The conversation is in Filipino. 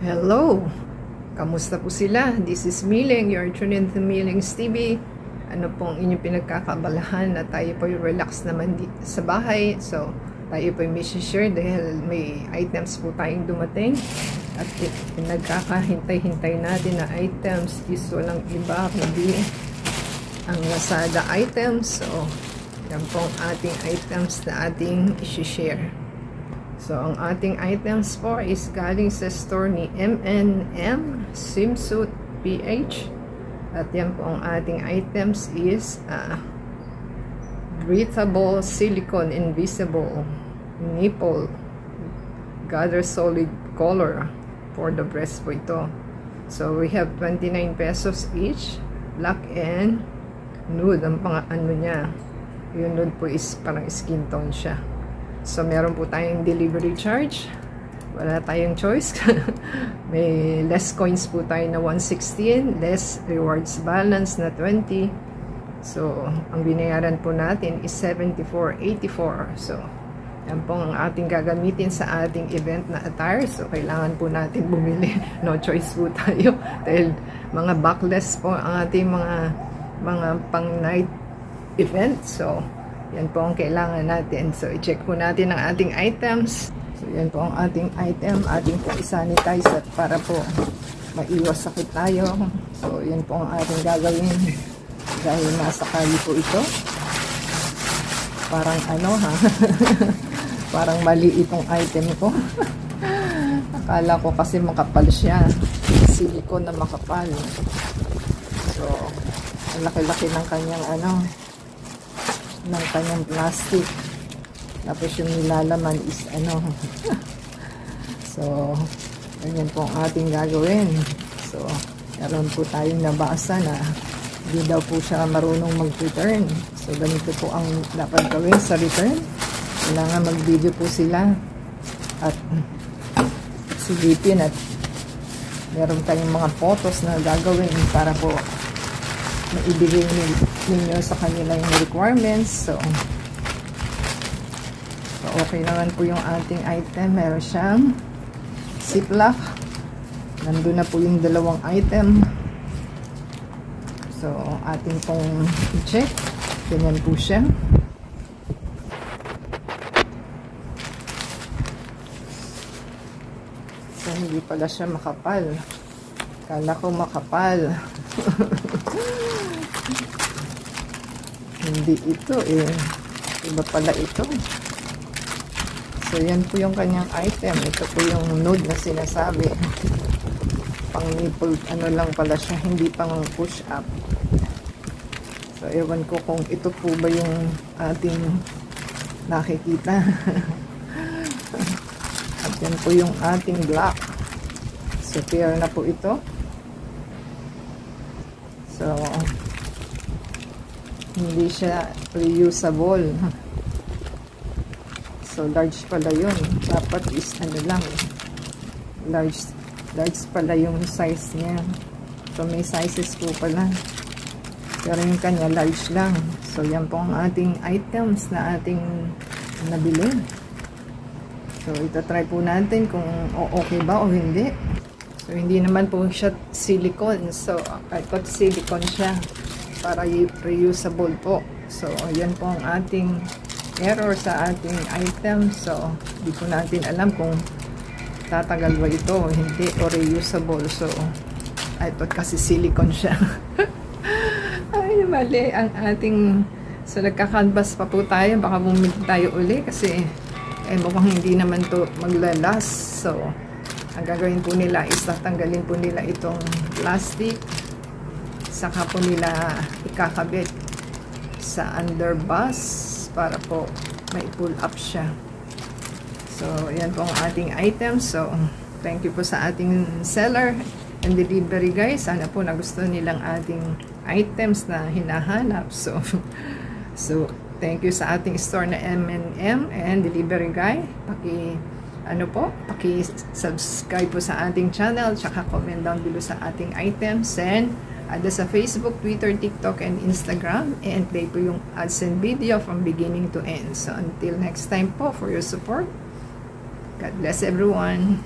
Hello! Kamusta po sila? This is Miling. You're tuned into Miling's TV. Ano pong inyong pinagkakabalahan na tayo po relax naman sa bahay. So, tayo po may share dahil may items po tayong dumating. At pinagkakahintay-hintay natin na items is walang iba kundi ang Lazada items. So, yan pong ating items na ating isi-share. So, ang ating items po is galing sa store ni M&M Swimsuit PH. At yan po ang ating items is breathable silicone invisible nipple gather solid color for the breast po ito. So, we have 29 pesos each. Black and nude. Ang ano niya. Yung nude po is parang skin tone siya. So, meron po tayong delivery charge. Wala tayong choice. May less coins po tayo na 116. Less rewards balance na 20. So, ang binayaran po natin is 74.84. So, yan po ang ating gagamitin sa ating event na attire. So, kailangan po natin bumili. No choice po tayo. Dahil mga backless po ang ating mga pang night event. So, yan po ang kailangan natin. So, i-check po natin ang ating items. So, yan po ang ating item. Ating po i-sanitize at para po maiwas sakit tayo. So, yan po ang ating gagawin. Dahil nasa kali po ito. Parang ano ha? Parang mali itong item ko. Akala ko kasi makapal siya. Silicone na makapal. So, ang laki-laki ng kanyang ng kanyang plastic. Tapos yung nilalaman is so, ganyan po ang ating gagawin. So, meron po tayong nabasa na hindi daw po siya marunong mag-return. So, ganito po ang dapat gawin sa return. Kailangan mag-video po sila at silipin at meron tayong mga photos na gagawin para po maibigay ninyo sa kanila yung requirements. So, okay naman po yung ating item. Meron siyang ziplock. Nandun na po yung dalawang item. So, ating pong i-check. Ganyan po siya. So, hindi pala siya makapal. Kala ko makapal. Hindi ito eh. Iba pala ito. So, yan po yung kanyang item. Ito po yung nude na sinasabi. Pang nipple, lang pala siya. Hindi pang push up. So, ewan ko kung ito po ba yung ating nakikita. At yan po yung ating black. So, pair na po ito. So, hindi siya reusable. So, large pala yun. Dapat is lang. Large pala yung size niya. So, may sizes po pala. Pero yung kanya, large lang. So, yan po ang ating items na ating nabili. So, ito try po natin kung okay ba o hindi. So, hindi naman po siya silicone. So, I thought silicone siya para reusable po. So, yan po ang ating error sa ating item. So, hindi po natin alam kung tatagal ba ito o hindi o reusable. So, I thought kasi silicone siya. Ay, mali ang ating. So, nagka-canvas pa po tayo. Baka bumili tayo uli kasi mukhang hindi naman to maglalas. So, ang gagawin po nila is tatanggalin po nila itong plastic. Saka po nila ikakabit sa underbus para po may pull up siya. So, yan po ang ating item. So, thank you po sa ating seller and delivery guys. Sana po nagustuhan nilang ating items na hinahanap. So, thank you sa ating store na M&M and delivery guy. Paki-subscribe po sa ating channel, tsaka comment down below sa ating items, and add sa Facebook, Twitter, TikTok, and Instagram, and play po yung ads and video from beginning to end. So, until next time po, for your support. God bless everyone.